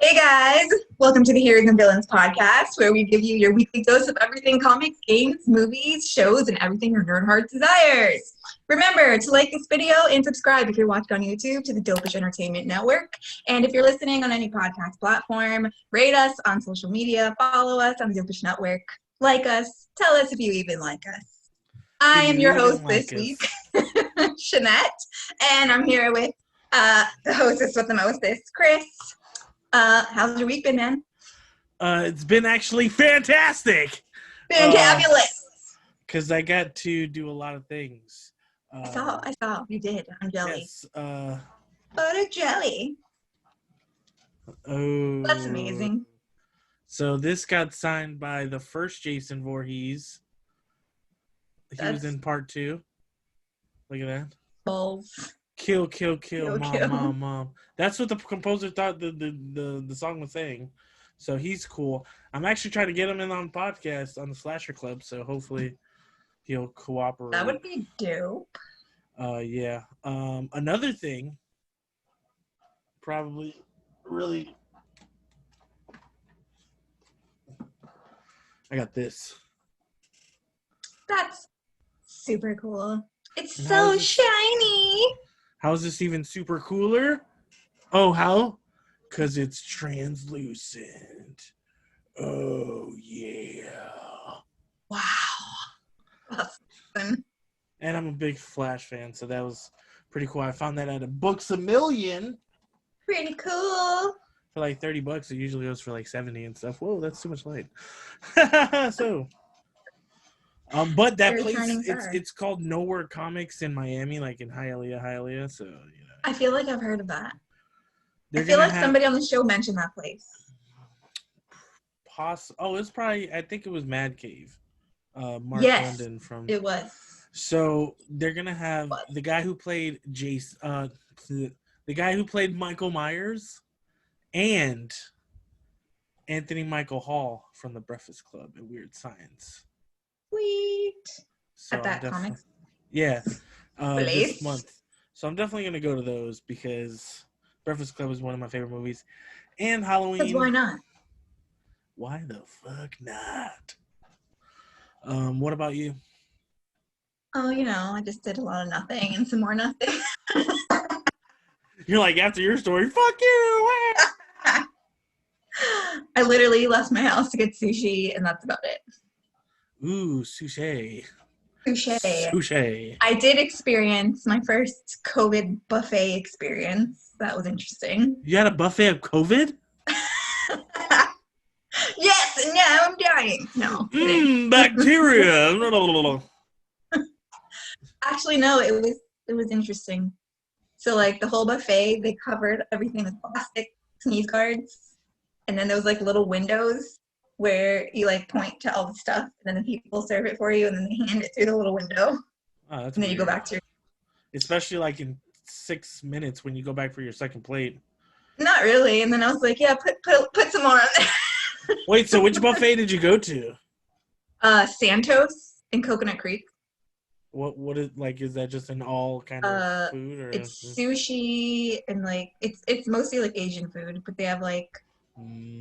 Hey guys, welcome to the Heroes and Villains podcast, where we give you your weekly dose of everything comics, games, movies, shows, and everything your nerd heart desires. Remember to like this video and subscribe if you're watching on YouTube to the Dopish Entertainment Network. And if you're listening on any podcast platform, rate us on social media, follow us on the Dopish Network, like us, tell us if you even like us. I am your host this week, Shanette, and I'm here with the hostess with the mostest, Chris. How's your week been, man? It's been actually fantastic. Fantabulous. Because I got to do a lot of things. I saw. You did. I'm jelly. Yes. Butter jelly. Oh. That's amazing. So this got signed by the first Jason Voorhees. He was in part 2. Look at that. Balls. Kill, mom. That's what the composer thought the song was saying. So he's cool. I'm actually trying to get him in on podcast on the Slasher Club, so hopefully he'll cooperate. That would be dope. Yeah. Another thing, probably really, I got this. That's super cool. It's so shiny. How is this even super cooler? Oh, how? Because it's translucent. Oh, yeah. Wow. Awesome. And I'm a big Flash fan, so that was pretty cool. I found that at a Books A Million. Pretty cool. For like $30. It usually goes for like 70 and stuff. Whoa, that's too much light. So... but that place, it's called Nowhere Comics in Miami, like in Hialeah. So, you know. I feel like I've heard of that. I feel like somebody on the show mentioned that place. It's probably, I think it was Mad Cave. Mark London from. It was. So they're going to have the guy who played Jason, the guy who played Michael Myers, and Anthony Michael Hall from the Breakfast Club at Weird Science. Sweet. So at that comics. Yeah. This month. So I'm definitely going to go to those because Breakfast Club is one of my favorite movies. And Halloween. Because why not? Why the fuck not? What about you? Oh, I just did a lot of nothing and some more nothing. You're like, after your story, fuck you! I literally left my house to get sushi, and that's about it. Ooh, sushi. I did experience my first COVID buffet experience. That was interesting. You had a buffet of COVID? Yes, and now I'm dying. No. Bacteria. Actually, no, it was interesting. So, like, the whole buffet, they covered everything with plastic sneeze guards. And then there was, like, little windows where you like point to all the stuff and then the people serve it for you and then they hand it through the little window. Oh, that's and then weird. You go back to your... Especially like in 6 minutes when you go back for your second plate. Not really. And then I was like, yeah, put some more on there. Wait, so which buffet did you go to? Santos in Coconut Creek. What is, like, is that just an all kind of food? Or it's sushi and like it's mostly like Asian food, but they have like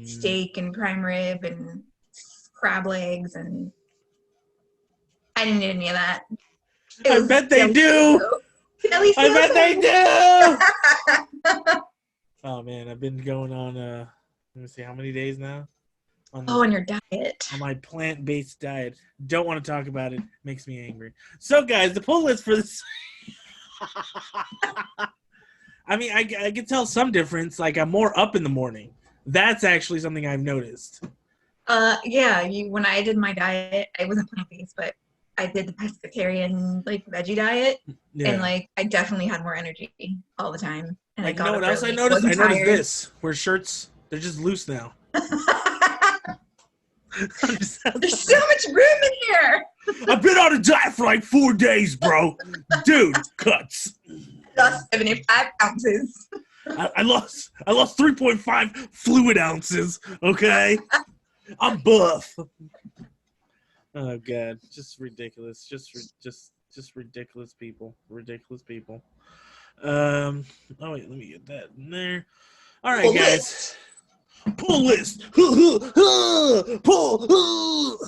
steak and prime rib and crab legs, and I didn't eat any of that. I bet they do. I bet they do. Oh man, I've been going on let me see how many days now. On your diet. On my plant-based diet. Don't want to talk about it. Makes me angry. So guys, the pull list for this. I mean, I can tell some difference. Like I'm more up in the morning. That's actually something I've noticed. Yeah, when I did my diet, I wasn't plant-based, but I did the pescatarian, like, veggie diet, and, like, I definitely had more energy all the time. And like, you know what else I noticed? I noticed this, where shirts, they're just loose now. There's so much room in here! I've been on a diet for, like, 4 days, bro. Dude, cuts. Just 75 ounces. I lost 3.5 fluid ounces, okay? I'm buff. Oh god, just ridiculous. Just ridiculous people. Ridiculous people. Oh wait, let me get that in there. All right, guys. Pull list. Pull.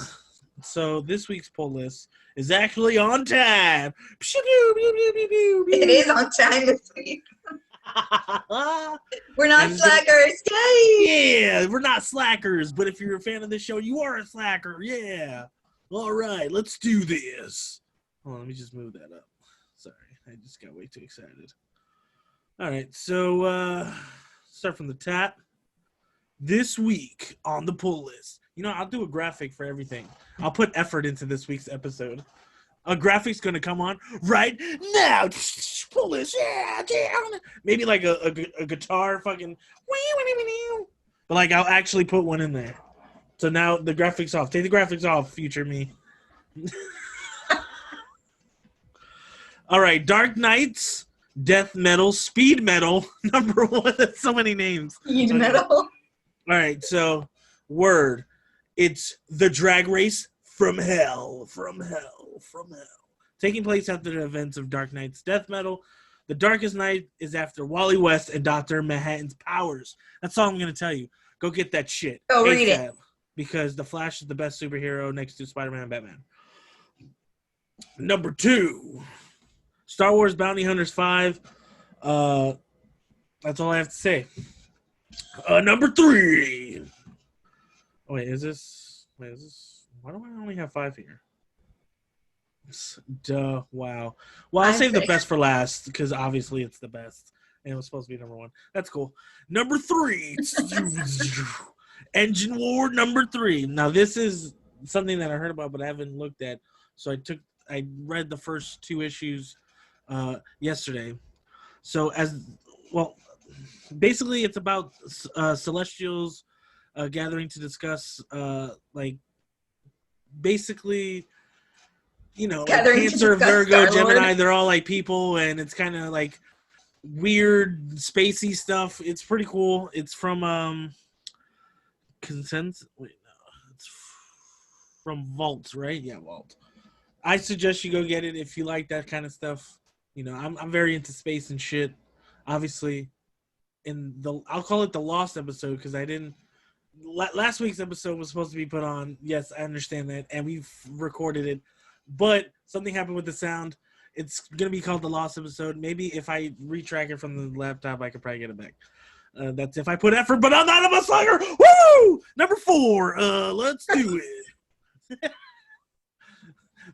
So this week's pull list is actually on time. It is on time this week. We're not slackers. Yay! Yeah, we're not slackers, but if you're a fan of this show, you are a slacker. Yeah. All right, let's do this. Hold on, let me just move that up. Sorry, I just got way too excited. All right, so start from the top. This week on the pull list, I'll do a graphic for everything. I'll put effort into this week's episode. A graphic's gonna come on right now. Pull list, yeah. Maybe like a guitar, fucking. But like I'll actually put one in there. So now the graphics off. Take the graphics off, future me. All right, Dark Knights, Death Metal, Speed Metal, number 1. That's so many names. Speed Metal. All right, so word. It's the drag race from hell. Taking place after the events of Dark Knight's Death Metal. The Darkest Night is after Wally West and Dr. Manhattan's powers. That's all I'm going to tell you. Go get that shit. Go read it. Because The Flash is the best superhero next to Spider-Man and Batman. Number 2. Star Wars Bounty Hunters 5. That's all I have to say. Number 3. Oh, wait, is this? Why do I only have 5 here? Duh, wow. Well, I'll save the best for last because obviously it's the best. And it was supposed to be number 1. That's cool. Number 3. Engine War number 3. Now, this is something that I heard about but I haven't looked at. So I read the first 2 issues yesterday. So basically it's about Celestials gathering to discuss basically like Cancer, Virgo, Gemini, they're all like people, and it's kind of like weird spacey stuff. It's pretty cool. It's from Consensus. Wait, no, it's from Vault, right? Yeah, Vault. I suggest you go get it if you like that kind of stuff. I'm very into space and shit. Obviously, I'll call it the Lost episode because I didn't. Last week's episode was supposed to be put on. Yes, I understand that, and we've recorded it. But something happened with the sound. It's going to be called the Lost episode. Maybe if I retrack it from the laptop, I could probably get it back. That's if I put effort, but I'm not a slugger. Woo! Number 4. Let's do it.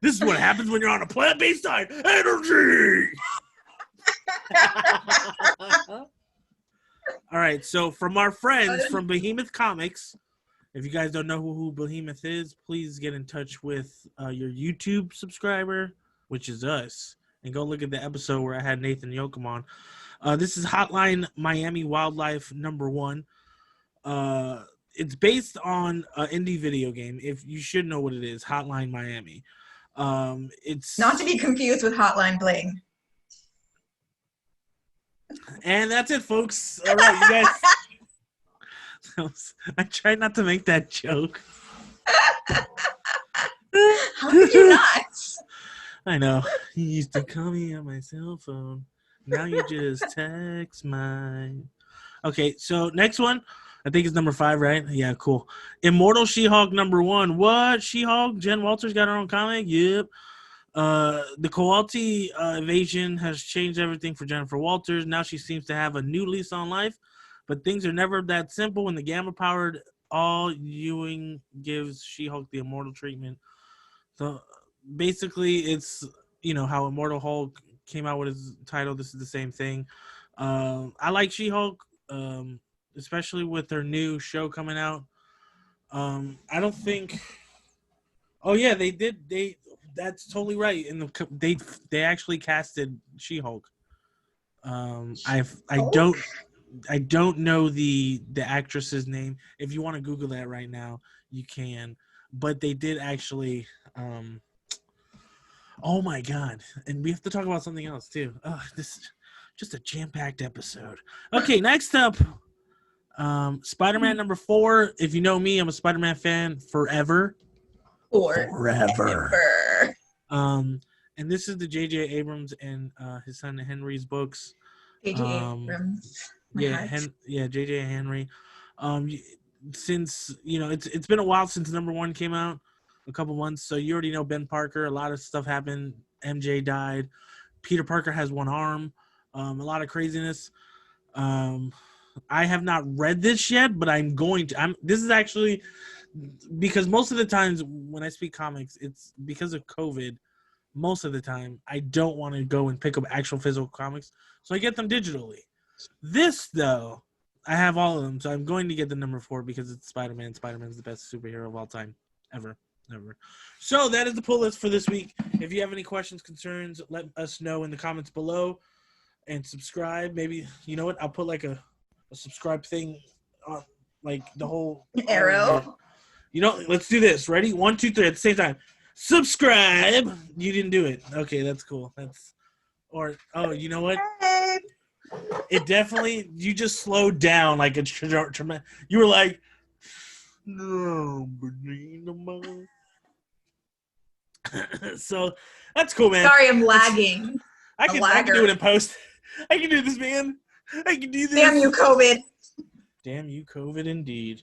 This is what happens when you're on a plant-based diet. Energy! All right, so from our friends from Behemoth Comics, if you guys don't know who Behemoth is, please get in touch with your YouTube subscriber, which is us, and go look at the episode where I had Nathan Yoakum on. This is Hotline Miami Wildlife number 1. It's based on an indie video game. If you should know what it is, Hotline Miami. It's not to be confused with Hotline Bling. And that's it, folks. All right, you guys. I tried not to make that joke. How could you not? I know. You used to call me on my cell phone. Now you just text mine. Okay, so next one. I think it's number 5, right? Yeah, cool. Immortal She-Hulk number 1. What? She-Hulk? Jen Walters got her own comic? Yep. The Kowalski invasion has changed everything for Jennifer Walters. Now she seems to have a new lease on life. But things are never that simple when the gamma-powered all Ewing gives She-Hulk the immortal treatment. So basically it's, how Immortal Hulk came out with his title. This is the same thing. I like She-Hulk, especially with their new show coming out. I don't think... Oh, yeah, they did. That's totally right. And they actually casted She-Hulk. I don't know the actress's name. If you want to Google that right now, you can. But they did actually. Oh my God! And we have to talk about something else too. Oh, this is just a jam-packed episode. Okay, next up, Spider-Man number 4. If you know me, I'm a Spider-Man fan forever. Forever. And this is the J.J. Abrams and his son Henry's books. J.J. Abrams. J.J. Henry. Since it's been a while since number 1 came out, a couple months. So you already know Ben Parker. A lot of stuff happened. MJ died. Peter Parker has one arm. A lot of craziness. I have not read this yet, but I'm going to. This is actually because most of the times when I speak comics, it's because of COVID. Most of the time, I don't want to go and pick up actual physical comics, so I get them digitally. This, though, I have all of them, so I'm going to get the number 4 because it's Spider-Man. Spider-Man's the best superhero of all time, ever. So that is the pull list for this week. If you have any questions, concerns, let us know in the comments below, and subscribe. Maybe, you know what? I'll put like a subscribe thing on, like the whole arrow. Let's do this. Ready? 1, 2, 3 at the same time. Subscribe. You didn't do it. Okay, that's cool. You know what? It definitely, you just slowed down like a tremendous. You were like, no, so that's cool, man. Sorry, I'm lagging. I can do it in post. I can do this, man. I can do this. Damn you, COVID. Damn you, COVID, indeed.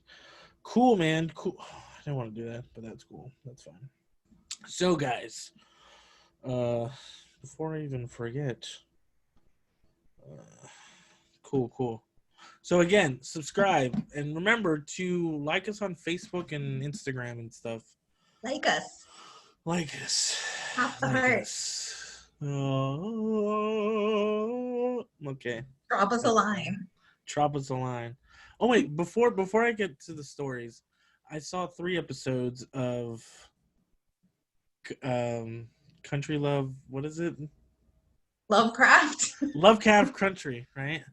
Cool, man. Cool. I didn't want to do that, but that's cool. That's fine. So, guys, before I even forget, cool. So, again, subscribe. And remember to like us on Facebook and Instagram and stuff. Like us. Half the heart. Okay. Drop us a line. Oh, wait. Before I get to the stories, I saw 3 episodes of Country Love. What is it? Lovecraft Country, right?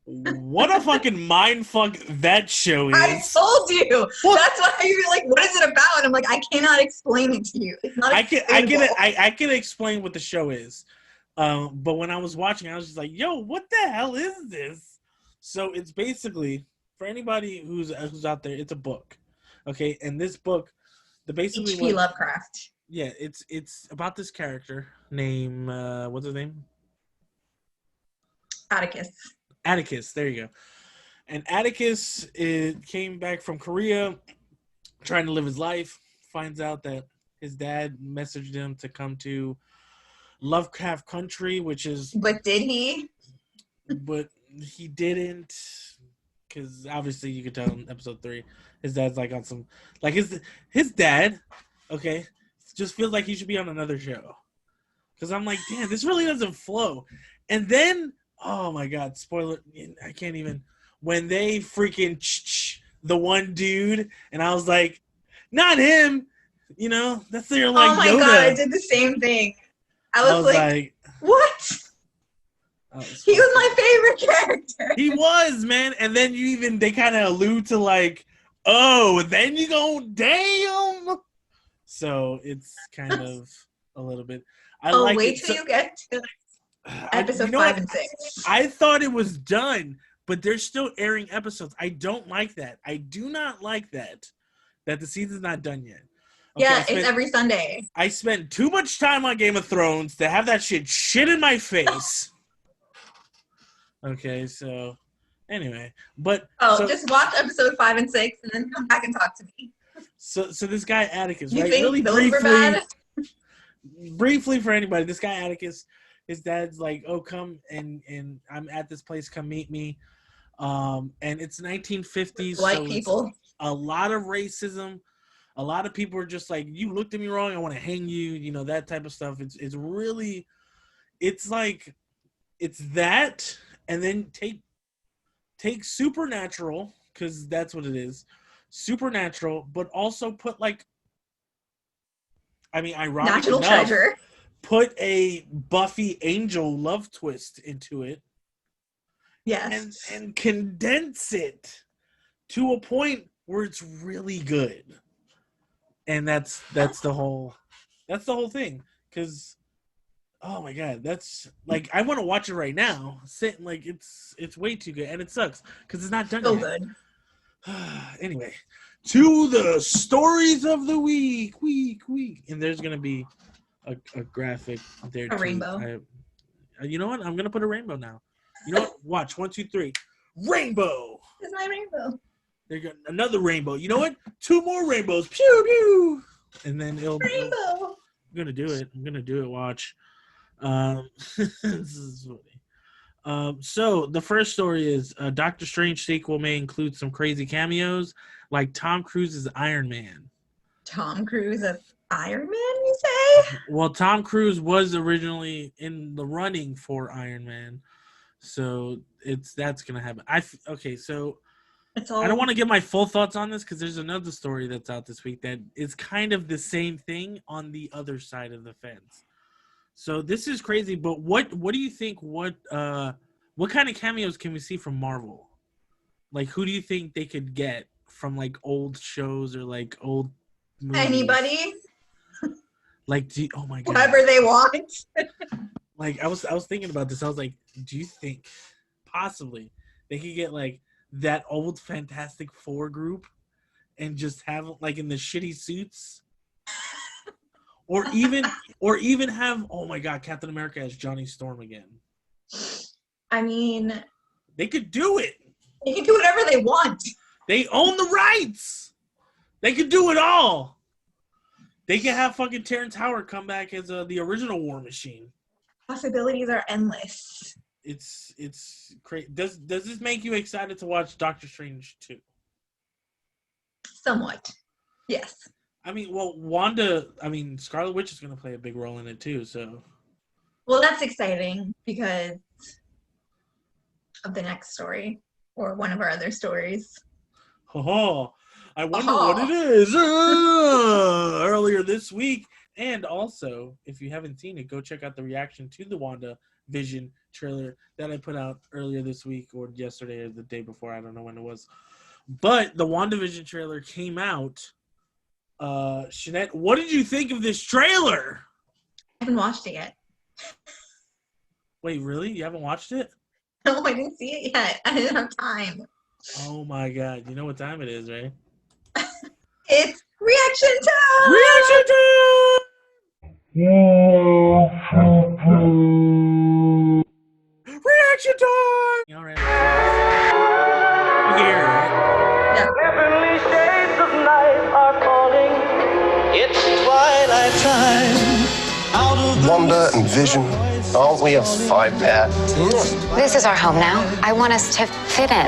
What a fucking mind fuck that show is. I told you. Well, that's why you're like, what is it about? And I'm like, I cannot explain it to you. It's not I can explain what the show is. But when I was watching, I was just like, yo, what the hell is this? So it's basically, for anybody who's out there, it's a book. Okay, and this book, H.P. Lovecraft. Yeah, it's about this character named what's his name? Atticus, there you go. And Atticus came back from Korea trying to live his life, finds out that his dad messaged him to come to Lovecraft Country, which is... But did he? But he didn't, because obviously you could tell in episode 3, his dad's like on some... Like his dad, okay, just feels like he should be on another show. Because I'm like, damn, this really doesn't flow. And then... Oh my God! Spoiler! I can't even. When they freaking the one dude, and I was like, not him. That's their like. Oh my Yoda. God! I did the same thing. I was like, what? He was my favorite character. He was, man. And then they kind of allude to like, oh, then you go, damn. So it's kind of a little bit. Wait till you get to episode 5 and 6. I thought it was done, but they're still airing episodes. I don't like that. I do not like that the season's not done yet. Okay, yeah, it's every Sunday. I spent too much time on Game of Thrones to have that shit in my face. Okay, so anyway, but just watch episode 5 and 6 and then come back and talk to me. So this guy Atticus, you right? Think really those were bad? Briefly for anybody, this guy Atticus. His dad's like, oh, come and I'm at this place. Come meet me. And it's 1950s. White people. A lot of racism. A lot of people are just like, you looked at me wrong. I want to hang you. That type of stuff. It's really, it's like, it's that. And then take Supernatural, because that's what it is. Supernatural, but also put like, ironically National enough, Treasure. Put a Buffy Angel love twist into it. Yes. And condense it to a point where it's really good. And that's the whole thing. Because, oh my God, that's like, I want to watch it right now. Like it's way too good, and it sucks because it's not done so yet. Good. Anyway, to the stories of the week, and there's gonna be a graphic there. A rainbow. You know what? I'm gonna put a rainbow now. You know what? Watch 1, 2, 3. Rainbow. It's my rainbow. They got another rainbow. You know what? 2 more rainbows. Pew pew. And then Rainbow. I'm gonna do it. Watch. This is funny. So the first story is Doctor Strange sequel may include some crazy cameos, like Tom Cruise's Iron Man. Tom Cruise as Iron Man, you say? Well, Tom Cruise was originally in the running for Iron Man, so that's gonna happen. Okay, so I don't want to give my full thoughts on this because there's another story that's out this week that is kind of the same thing on the other side of the fence. So this is crazy, but what do you think? What kind of cameos can we see from Marvel? Like, who do you think they could get from like old shows or like old movies? Anybody? Like, oh my god, whoever they want. Like, I was thinking about this. I was like, do you think possibly they could get like that old Fantastic Four group and just have like in the shitty suits? Or even have, oh my god, Captain America as Johnny Storm again. I mean, they could do it. They can do whatever they want. They own the rights. They could do it all. They can have fucking Terrence Howard come back as the original War Machine. Possibilities are endless. It's crazy. Does this make you excited to watch Doctor Strange 2? Somewhat. Yes. I mean, well, Scarlet Witch is going to play a big role in it too, so. Well, that's exciting because of the next story or one of our other stories. Oh, I wonder what it is. Earlier this week. And also, if you haven't seen it, go check out the reaction to the WandaVision trailer that I put out earlier this week or yesterday or the day before. I don't know when it was. But the WandaVision trailer came out. Shanette, what did you think of this trailer? I haven't watched it yet. Wait, really? You haven't watched it? No, I didn't see it yet. I didn't have time. Oh my god. You know what time it is, right? It's reaction time! Reaction time! Reaction time! All right. You hear it, right? Yeah. Heavenly shades of night are falling. It's twilight time. Out of Wanda and Vision, aren't we a five-pair? This is our home now. I want us to fit in.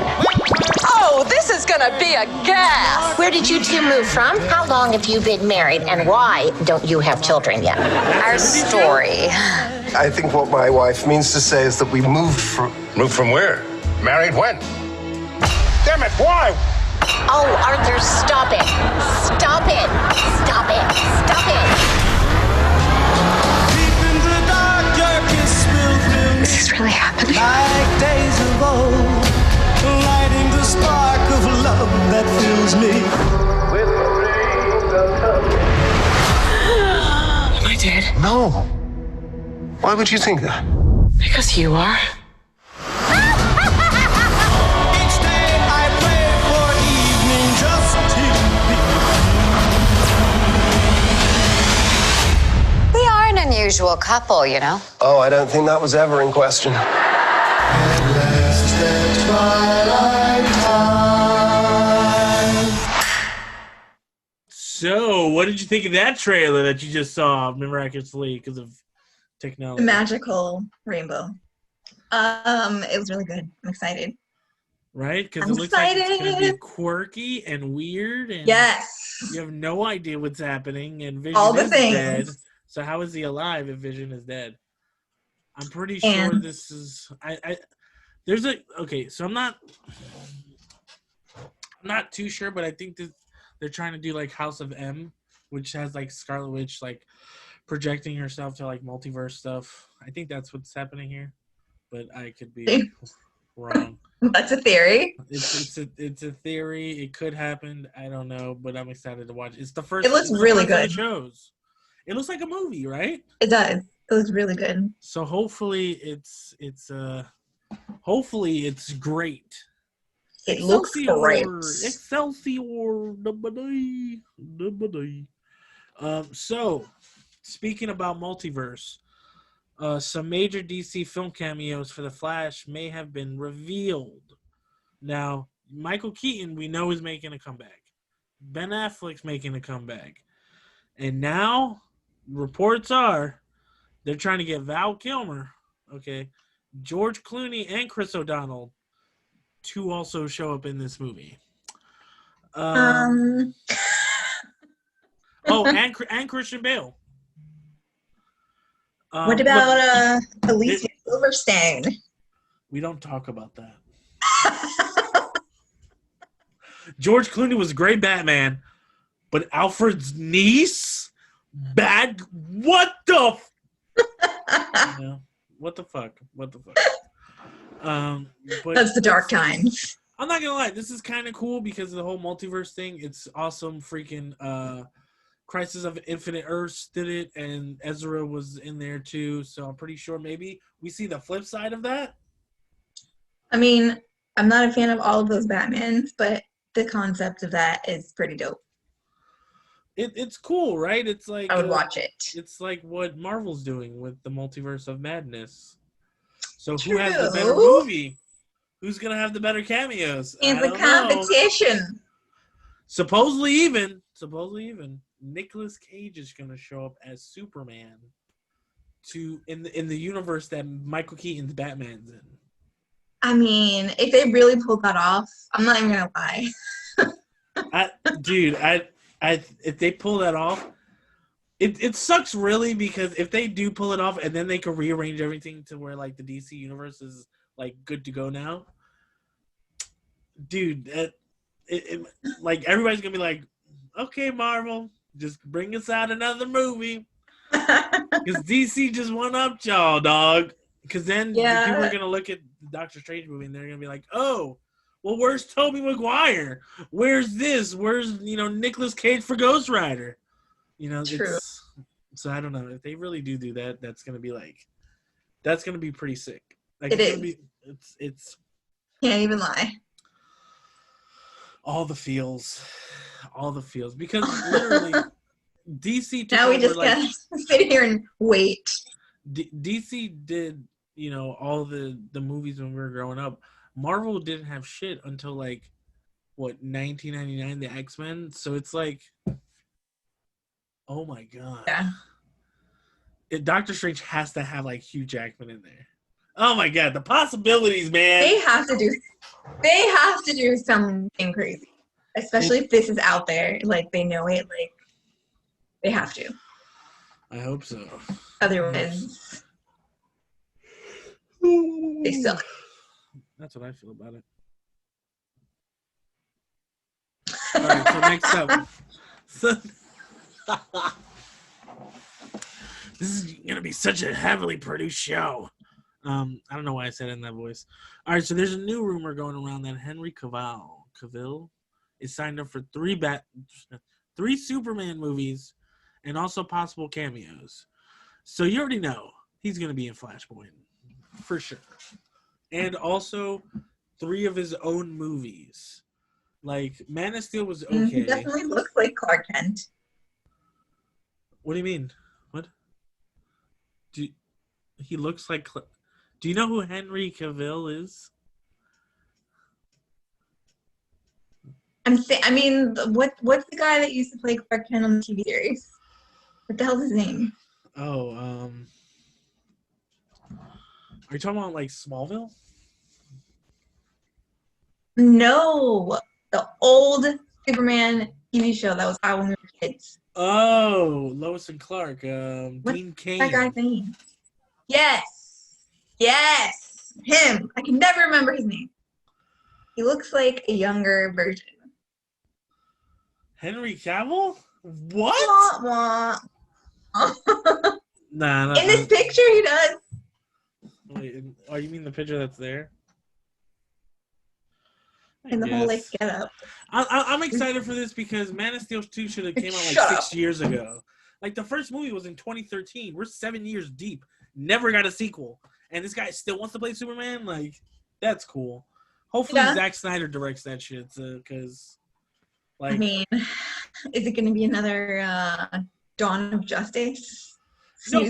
Oh, this is gonna be a gas! Where did you two move from? How long have you been married? And why don't you have children yet? Our story. I think what my wife means to say is that we moved from... Moved from where? Married when? Damn it, why? Oh, Arthur, stop it. Stop it. Stop it. Stop it. deep in the dark, darkest will thrill me Is this really happening? like days of old, lighting the spark of love that fills me with dreams of coming. Am I dead? No. Why would you think that? Because you are. Each day I pray for evening just to be. We are an unusual couple, you know. Oh, I don't think that was ever in question. So, what did you think of that trailer that you just saw miraculously because of technology? The magical rainbow. It was really good. I'm excited. Right? Because I'm it looks like it's going to be excited. quirky and weird. And Yes. you have no idea what's happening. And Vision All the is things. dead. So, how is he alive if Vision is dead? I'm pretty sure And- this is. There's a. Okay, so I'm not too sure, but I think that they're trying to do like House of M, which has like Scarlet Witch like projecting herself to like multiverse stuff. I think that's what's happening here, but I could be wrong. That's a theory. It's a theory. It could happen. I don't know, but I'm excited to watch. It's the first. It looks it's the really first of the good. shows. It looks like a movie, right? It does. It looks really good. So hopefully it's great. It looks great. Excelsior. Da-ba-dee. So, speaking about multiverse, some major DC film cameos for The Flash may have been revealed. Now, Michael Keaton, we know is making a comeback. Ben Affleck's making a comeback. And now, reports are, they're trying to get Val Kilmer, okay, George Clooney, and Chris O'Donnell to also show up in this movie. Oh, and Christian Bale. What about Alicia Silverstone? We don't talk about that. George Clooney was a great Batman, but Alfred's niece, bad. What the? What the fuck? What the fuck? But That's the dark times. I'm not gonna lie. This is kind of cool because of the whole multiverse thing. It's awesome. Freaking Crisis of Infinite Earths did it, and Ezra was in there too. So I'm pretty sure maybe we see the flip side of that. I mean, I'm not a fan of all of those Batmans, but the concept of that is pretty dope. It's cool, right? It's like I would watch it. It's like what Marvel's doing with the Multiverse of Madness. So True. Who has the better movie? Who's gonna have the better cameos? In the competition. Know. Supposedly even Nicolas Cage is gonna show up as Superman in the universe that Michael Keaton's Batman's in. I mean, if they really pulled that off, I'm not even gonna lie. If they pull that off, it sucks really, because if they do pull it off and then they can rearrange everything to where like the DC universe is like good to go now, dude, like everybody's gonna be like, okay, Marvel, just bring us out another movie, because DC just one up y'all, dog. Because then people are gonna look at the Doctor Strange movie and they're gonna be like, oh, well, where's Tobey Maguire? Where's this? Where's Nicolas Cage for Ghost Rider? True. So I don't know if they really do that. That's gonna be pretty sick. Like, it is. It's can't even lie. All the feels, because literally DC. Now we just gotta sit here and wait. DC did all the movies when we were growing up. Marvel didn't have shit until like 1999, the X-Men. So it's like, oh my god, yeah. Doctor Strange has to have like Hugh Jackman in there. Oh my god, the possibilities, man. They have to do something crazy, especially if this is out there. Like, they know it. Like, they have to. I hope so. Otherwise, they suck. That's what I feel about it. All right, so next up. This is going to be such a heavily produced show. I don't know why I said it in that voice. All right, so there's a new rumor going around that Henry Cavill is signed up for three Superman movies and also possible cameos. So you already know he's going to be in Flashpoint for sure. And also 3 of his own movies. Like, Man of Steel was okay. He definitely looks like Clark Kent. What do you mean? What? He looks like... Do you know who Henry Cavill is? What's the guy that used to play Clark Kent on the TV series? What the hell's his name? Oh, are you talking about like Smallville? No, the old Superman TV show that was out when we were kids. Oh, Lois and Clark. Dean Cain. That guy's name? Yes, him. I can never remember his name. He looks like a younger version. Henry Cavill? What? Wah, wah. Nah. In this picture, he does. Wait, oh, you mean the picture that's there? In the whole like get up. I'm excited for this because Man of Steel 2 should have came out like 6 years ago. Like, the first movie was in 2013. We're 7 years deep. Never got a sequel. And this guy still wants to play Superman? Like, that's cool. Hopefully Zack Snyder directs that shit, because like, I mean, is it going to be another Dawn of Justice? No,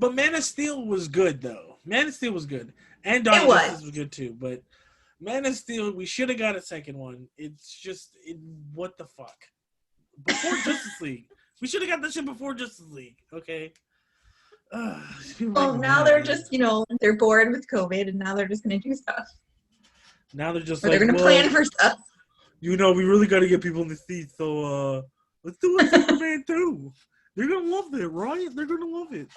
but Man of Steel was good, though. Man of Steel was good. And Dawn of Justice was good, too. But Man of Steel, we should have got a second one. It's just, what the fuck? Before Justice League. We should have got that shit before Justice League, okay? Oh, now they're just, they're bored with COVID, and now they're just going to do stuff. Now they're just they're going to plan for stuff. We really got to get people in the seats, so let's do a Superman 2. They're going to love it, right? They're going to love it.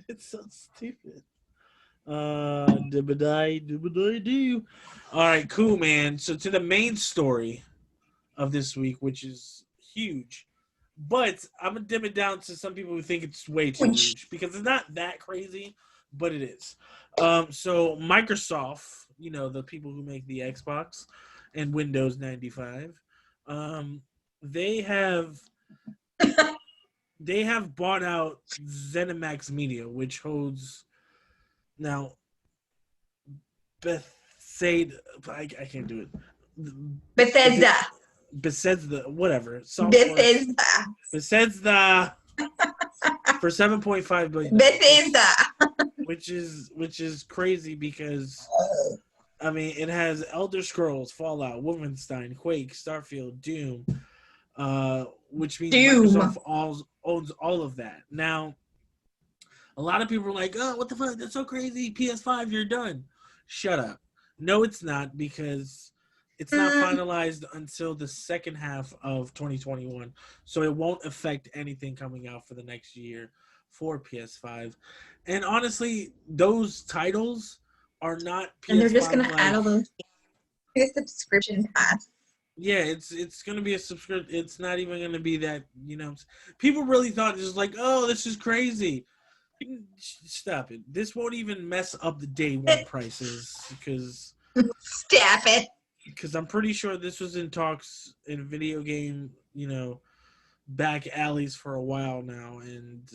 It's so stupid. Dibba-die-do. All right, cool, man. So to the main story of this week, which is huge, but I'm gonna dim it down to some people who think it's way too huge because it's not that crazy, but it is. So Microsoft, the people who make the Xbox and Windows 95, they have bought out ZeniMax Media, which holds now Bethesda. I can't do it. Bethesda, whatever. Bethesda for $7.5 billion. Bethesda, which is crazy because it has Elder Scrolls, Fallout, Wolfenstein, Quake, Starfield, Doom, which means Microsoft owns all of that. Now, a lot of people are like, "Oh, what the fuck? That's so crazy! PS5, you're done." Shut up. No, it's not, because it's not finalized until the second half of 2021, so it won't affect anything coming out for the next year for PS5. And honestly, those titles are not PS5. And they're just going to add all those a subscription pass. Yeah, it's going to be a subscription. It's not even going to be that, people really thought this was like, oh, this is crazy. Stop it. This won't even mess up the day one prices because... Stop it. Because I'm pretty sure this was in talks in video game, back alleys for a while now. And,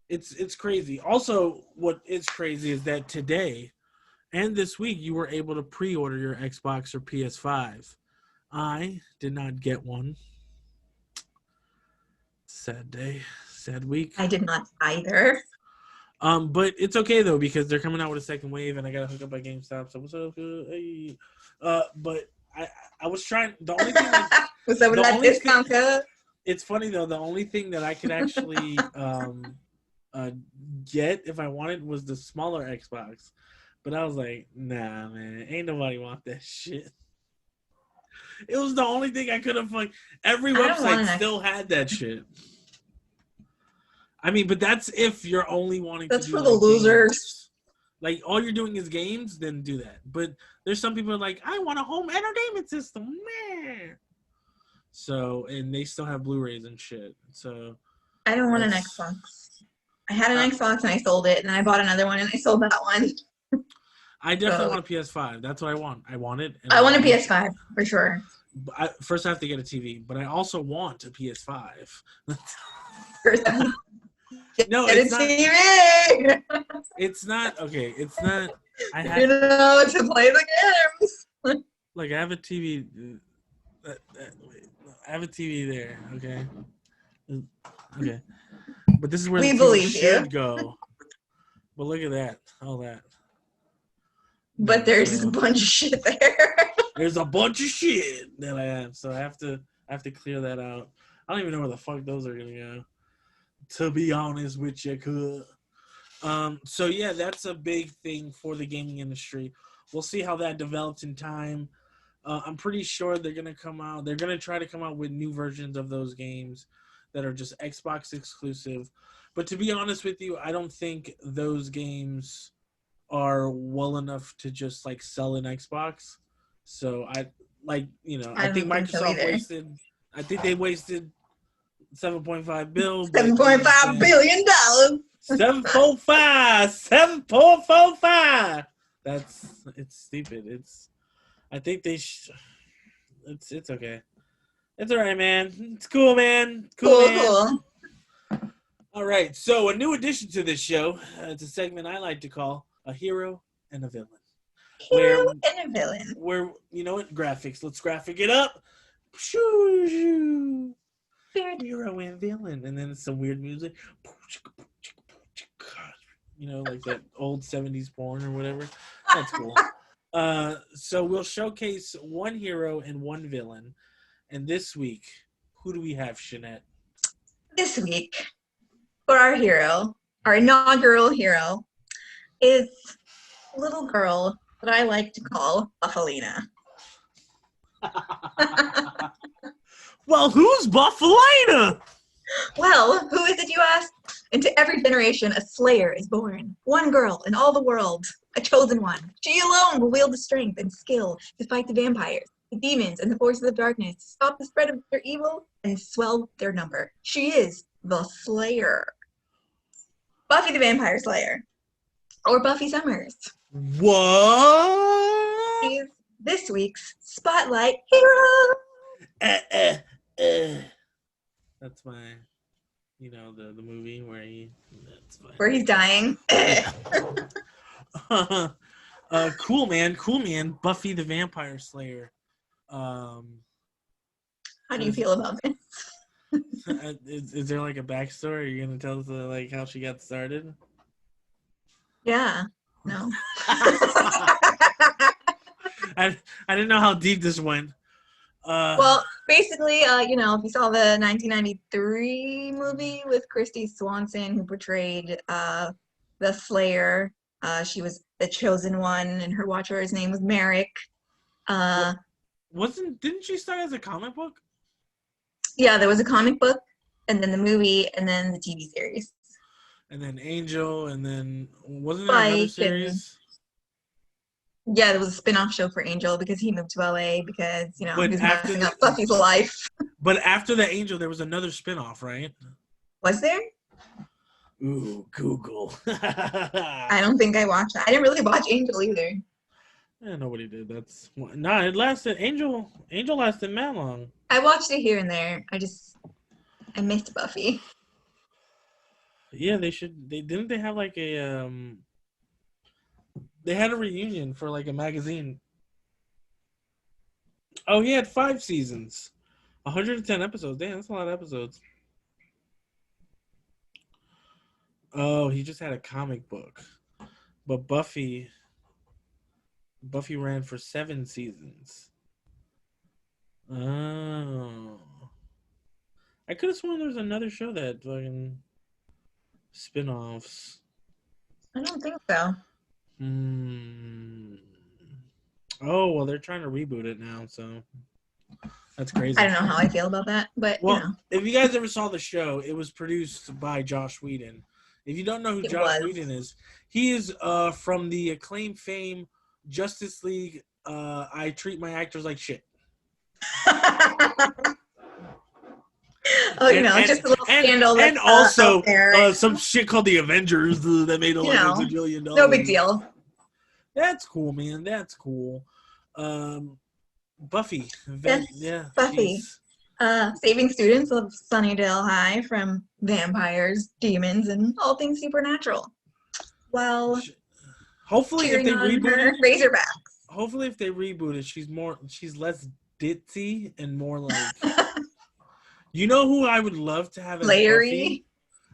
it's crazy. Also, what is crazy is that today and this week you were able to pre-order your Xbox or PS5. I did not get one. Sad day. Sad week. I did not either. But it's okay though because they're coming out with a second wave, and I gotta hook up at GameStop. So what's up? Hey. But I was trying. The only thing. What's up with that discount code? It's funny though. The only thing that I could actually get if I wanted was the smaller Xbox, but I was like, nah, man, ain't nobody want that shit. It was the only thing I could have. Like every website still had that shit. But that's if you're only wanting to do for the losers. Games. Like, all you're doing is games, then do that. But there's some people who are like, I want a home entertainment system, man. So, and they still have Blu-rays and shit. So, I don't want an Xbox. I had an Xbox and I sold it, and then I bought another one and I sold that one. I definitely want a PS5. That's what I want. I want it. I want a PS5, for sure. First, I have to get a TV, but I also want a PS5. No, it's not. TV. It's not okay. It's not. To play the games. Like I have a TV. I have a TV there. Okay. Okay. But this is where the TV should go. But look at that. All that. But there's just a bunch of shit there. There's a bunch of shit that I have, so I have to clear that out. I don't even know where the fuck those are gonna go. To be honest with you, so yeah, that's a big thing for the gaming industry. We'll see how that develops in time. I'm pretty sure they're gonna come out. They're gonna try to come out with new versions of those games that are just Xbox exclusive. But to be honest with you, I don't think those games are well enough to just like sell an Xbox. So I think Microsoft wasted. I think they wasted $7.5 billion. $7.5 billion. 7.45. It's stupid. I think they it's okay. It's all right, man. It's cool, man. Cool. All right. So a new addition to this show. It's a segment I like to call a hero and a villain. Hero and a villain. Where you know what? Graphics. Let's graphic it up. Hero and villain, and then some weird music. like that old 70s porn or whatever. That's cool. So we'll showcase one hero and one villain. And this week, who do we have, Shanette? This week, for our hero, our inaugural hero, is a little girl that I like to call Buffalina. Well, who's Buffalina? Well, who is it, you ask? Into every generation, a slayer is born. One girl in all the world, a chosen one. She alone will wield the strength and skill to fight the vampires, the demons, and the forces of darkness, to stop the spread of their evil and swell their number. She is the Slayer. Buffy the Vampire Slayer. Or Buffy Summers. What? She's this week's Spotlight Hero. That's my, the movie where Where he's dying. Cool man. Buffy the Vampire Slayer. How do you feel about this? Is there like a backstory? Are you gonna tell us like how she got started? Yeah. No. I didn't know how deep this went. Well, basically, if you saw the 1993 movie with Christy Swanson, who portrayed the Slayer, she was the chosen one, and her watcher's name was Merrick. Didn't she start as a comic book? Yeah, there was a comic book, and then the movie, and then the TV series. And then Angel, and then wasn't there another series? Yeah, there was a spin-off show for Angel because he moved to LA because, he was messing up Buffy's life. But after the Angel, there was another spin-off, right? Was there? Ooh, Google. I don't think I watched that. I didn't really watch Angel either. Yeah, nobody did. It lasted. Angel lasted mad long. I watched it here and there. I missed Buffy. Yeah, didn't they have like a they had a reunion for like a magazine. Oh, he had 5 seasons. 110 episodes. Damn, that's a lot of episodes. Oh, he just had a comic book. But Buffy ran for 7 seasons. Oh. I could have sworn there was another show that fucking spin-offs. I don't think so. Oh, well, they're trying to reboot it now, so that's crazy. I don't know how I feel about that, but if you guys ever saw the show, it was produced by Joss Whedon. If you don't know who Joss Whedon is, he is from the acclaimed fame Justice League. I treat my actors like shit. Oh, just a little scandal. And also some shit called the Avengers that made like $1 billion. No big deal. That's cool, man. That's cool. Buffy. Yes, Buffy. Saving students of Sunnydale High from vampires, demons, and all things supernatural. Well, hopefully if they reboot it, Razorbacks. Hopefully if they reboot it, she's less ditzy and more like you know who I would love to have as Larry?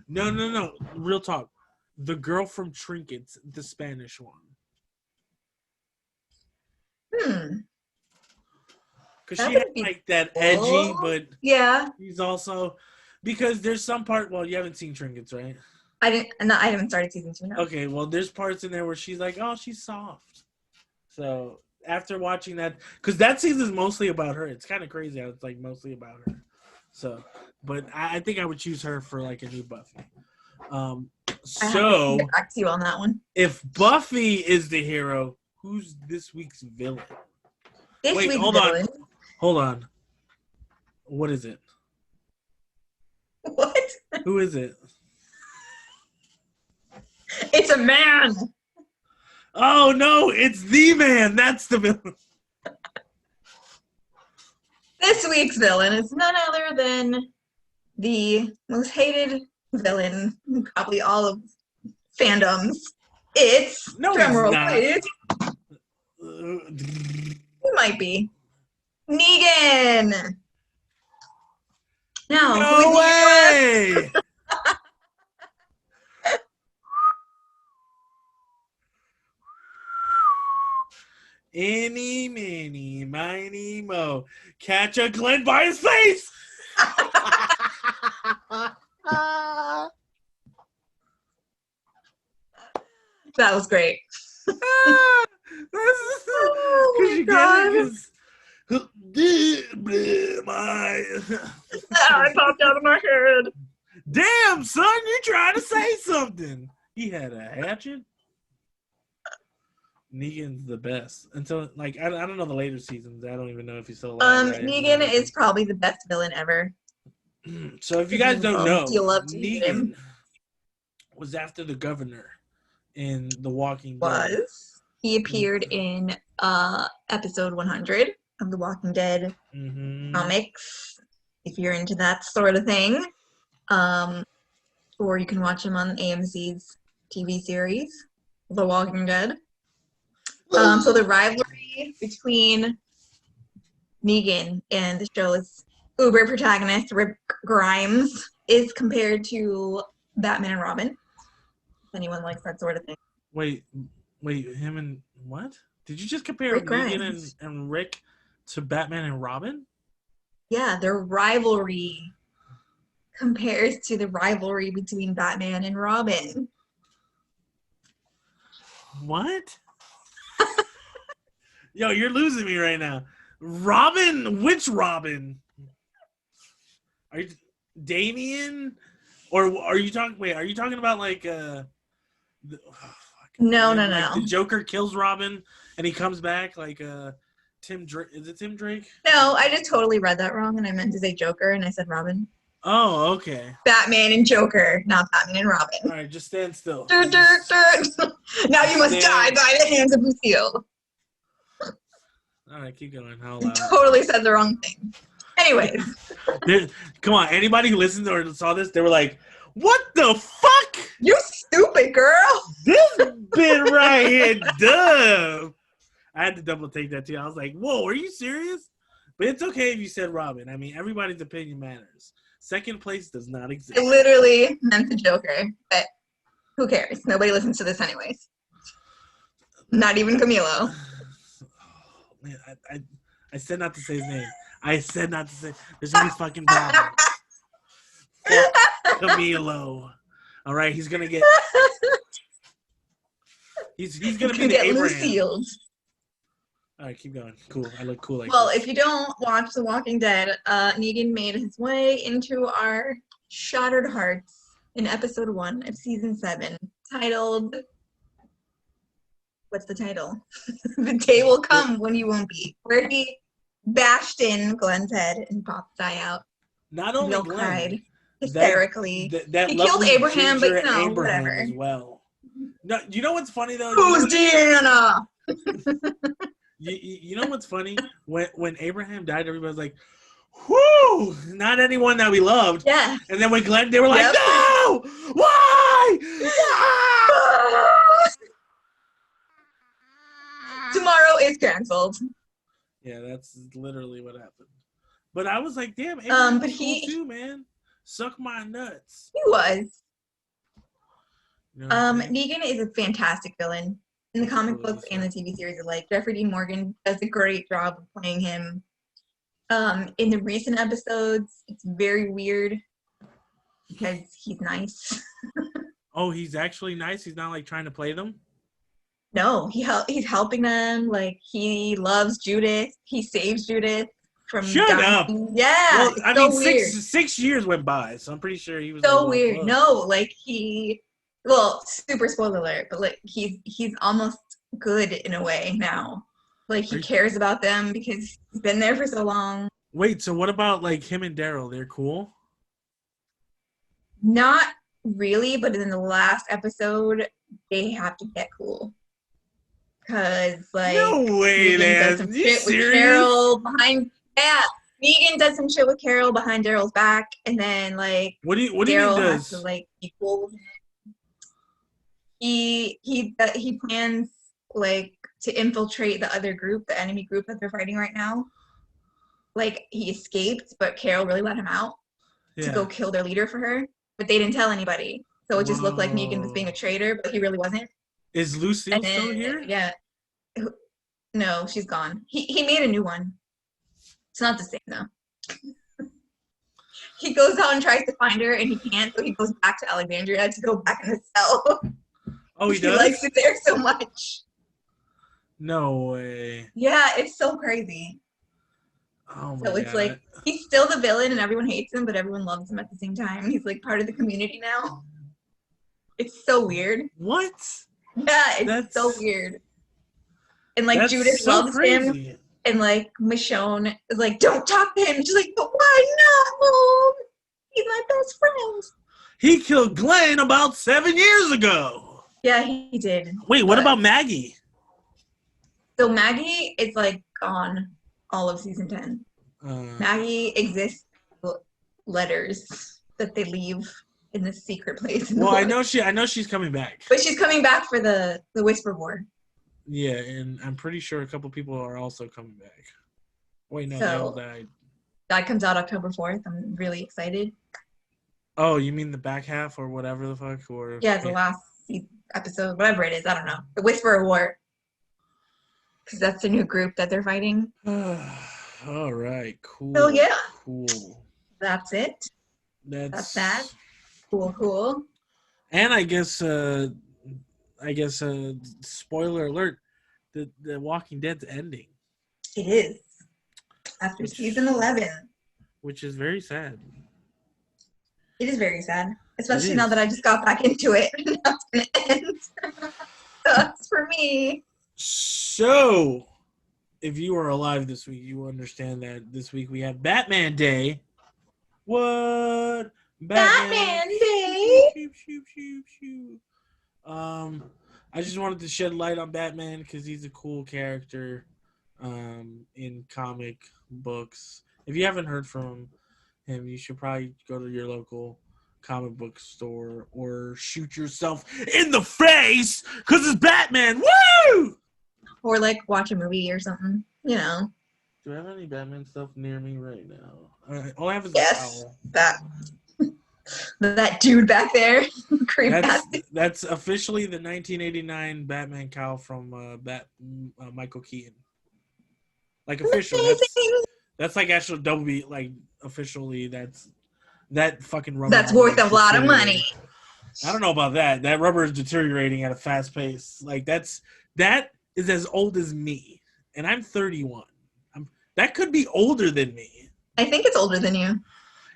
Buffy? No. Real talk. The girl from Trinkets, the Spanish one. Because she had like that edgy, but she's also because there's some part. Well, you haven't seen Trinkets, right? I haven't started season 2 now. Okay, well, there's parts in there where she's like, "Oh, she's soft." So after watching that, because that season is mostly about her. It's kind of crazy how it's like mostly about her. So, but I think I would choose her for like a new Buffy. So get back to you on that one. If Buffy is the hero, who's this week's villain? Hold on. What is it? What? Who is it? It's a man. Oh no, it's the man. That's the villain. This week's villain is none other than the most hated villain in probably all of fandoms. It's drumroll, please. It might be Negan. No, no who is way. Any, mini, miny, mo. Catch a Glenn by his face. That was great. Oh my God. It popped out of my head. Damn, son, you trying to say something. He had a hatchet. Negan's the best. Until, like, I don't know the later seasons. I don't even know if he's still alive. Negan is probably the best villain ever. So if you guys don't know, you love to hate him. Negan was after the governor in The Walking Dead. He appeared in episode 100 of The Walking Dead comics, if you're into that sort of thing. Or you can watch him on AMC's TV series, The Walking Dead. So the rivalry between Negan and the show's Uber protagonist, Rick Grimes, is compared to Batman and Robin. If anyone likes that sort of thing. Wait, him and what? Did you just compare Rick Negan Grimes. and Rick to Batman and Robin? Yeah, their rivalry compares to the rivalry between Batman and Robin. What? Yo, you're losing me right now. Robin? Which Robin? Are you Damien? Or are you talking? Wait, are you talking about like No. The Joker kills Robin and he comes back like Tim Drake. Is it Tim Drake? No, I just totally read that wrong and I meant to say Joker and I said Robin. Oh, okay. Batman and Joker, not Batman and Robin. All right, just stand still. Now you must die by the hands of Lucille. All right, keep going. How You loud? totally said the wrong thing. Anyways. Come on, anybody who listened or saw this, they were like, what the fuck? You stupid girl. This bit right here, dumb. I had to double take that too. I was like, whoa, are you serious? But it's okay if you said Robin. I mean, everybody's opinion matters. Second place does not exist. I literally meant the Joker, but who cares? Nobody listens to this anyways. Not even Camilo. Man, I said not to say his name. I said not to say. There's gonna be fucking problems. Fuck Camilo. All right, he's gonna get. He's gonna be the get Abraham. Lucille. All right, keep going. Cool. I look cool like Well, this. if you don't watch The Walking Dead, Negan made his way into our shattered hearts in episode 1 of season 7, titled. What's the title? The Day Will Come When You Won't Be, where he bashed in Glenn's head and popped his eye out. Not only Bill Glenn, cried hysterically. that He killed lovely Abraham, but ginger no, Abraham whatever. as well. No, you know what's funny though? Who's Deanna? You know what's funny? When Abraham died, everybody was like, "Whoo!" Not anyone that we loved. Yeah. And then when Glenn, they were like, Yep. "No! Why? Tomorrow is canceled. Yeah, that's literally what happened. But I was like, "Damn, Abraham but was cool too, man. Suck my nuts." He was. You know what I'm saying? Negan is a fantastic villain. In the comic books and the TV series alike, Jeffrey Dean Morgan does a great job of playing him. In the recent episodes, it's very weird because he's nice. Oh, he's actually nice. He's not like trying to play them. No, he's helping them. Like, he loves Judith. He saves Judith from Shut dying. up. Yeah, Well, it's I so mean, weird. six years went by, so I'm pretty sure he was So weird. close. No, like well, super spoiler alert, but like he's almost good in a way now. Like, he cares about them because he's been there for so long. Wait, so what about like him and Daryl? They're cool? Not really, but in the last episode, they have to get cool. Cause like No way, Negan man. does some You shit with serious? Carol behind. Yeah, Negan does some shit with Carol behind Daryl's back, and then like What do you mean Daryl has does? to like be cool with him. He plans like to infiltrate the other group, the enemy group that they're fighting right now. Like, he escaped, but Carol really let him out to go kill their leader for her, but they didn't tell anybody. So it just looked like Negan was being a traitor, but he really wasn't. Is Lucille And then, still here? yeah. No, she's gone. He made a new one. It's not the same though. He goes out and tries to find her, and he can't, so he goes back to Alexandria to go back in the cell. Oh, he He does? likes it there so much. No way. Yeah, it's so crazy. Oh my So it's god. like he's still the villain, and everyone hates him, but everyone loves him at the same time. He's like part of the community now. It's so weird. What? Yeah, it's so weird. And like That's Judith so loves him, crazy. and like Michonne is like, "Don't talk to him." She's like, "But why not, Mom? He's my best friend." He killed Glenn about 7 years ago. Yeah, he did. Wait, what about Maggie? So Maggie is like gone all of season 10. Maggie exists in letters that they leave in this secret place. Well, I know she's coming back. But she's coming back for the Whisper War. Yeah, and I'm pretty sure a couple people are also coming back. Wait, no, So, they all died. That comes out October 4th. I'm really excited. Oh, you mean the back half or whatever the fuck? Or Yeah, it's the last episode, whatever it is. I don't know. The Whisper War. Because that's the new group that they're fighting. All right, cool. So, yeah. Cool. That's it. That's that. Cool. And I guess spoiler alert, the Walking Dead's ending. It is. After season 11. Which is very sad. It is very sad. Especially now that I just got back into it. Now it's going to end. Sucks for me. So, if you are alive this week, you will understand that this week we have Batman Day. What? Batman Day. Shoot. I just wanted to shed light on Batman because he's a cool character in comic books. If you haven't heard from him, you should probably go to your local comic book store or shoot yourself in the face because it's Batman. Woo! Or like watch a movie or something, you know. Do I have any Batman stuff near me right now? All I have is Yes, a towel. that dude back there. That's officially the 1989 Batman cowl from Michael Keaton. Like officially, that's like actual double B. Like officially, that fucking rubber. That's worth a lot of money. I don't know about that. That rubber is deteriorating at a fast pace. Like that is as old as me, and I'm 31. That could be older than me. I think it's older than you.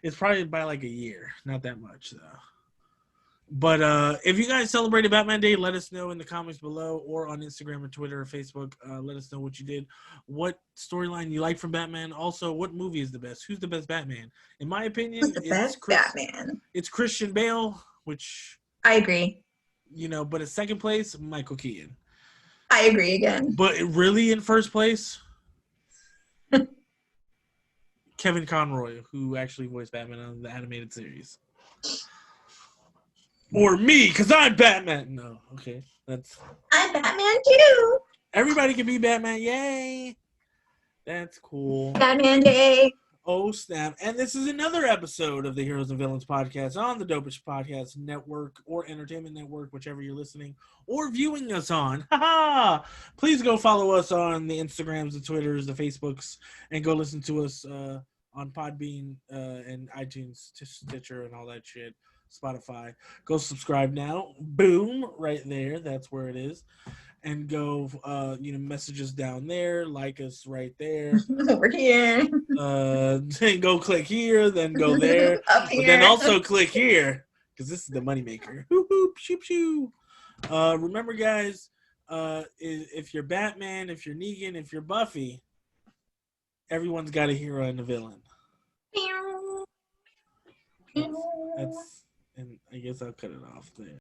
It's probably by like a year. Not that much, though. But if you guys celebrated Batman Day, let us know in the comments below or on Instagram or Twitter or Facebook. Let us know what you did, what storyline you like from Batman. Also, what movie is the best? Who's the best Batman? In my opinion, Batman? It's Christian Bale, which... I agree. You know, but in second place, Michael Keaton. I agree again. But really in first place... Kevin Conroy, who actually voiced Batman on the animated series. Or me, because I'm Batman. No, okay. I'm Batman too. Everybody can be Batman. Yay. That's cool. Batman Day. Oh, snap. And this is another episode of the Heroes and Villains podcast on the Dopest Podcast Network or Entertainment Network, whichever you're listening or viewing us on. Please go follow us on the Instagrams, the Twitters, the Facebooks, and go listen to us on Podbean and iTunes, Stitcher, and all that shit. Spotify. Go subscribe now. Boom. Right there. That's where it is. And go, message us down there. Like us right there. Over here. Then go click here. Then go there. Up here. But then also click here because this is the moneymaker. Hoop, hoop, shoop, shoo. Remember, guys, if you're Batman, if you're Negan, if you're Buffy, everyone's got a hero and a villain. That's and I guess I'll cut it off there.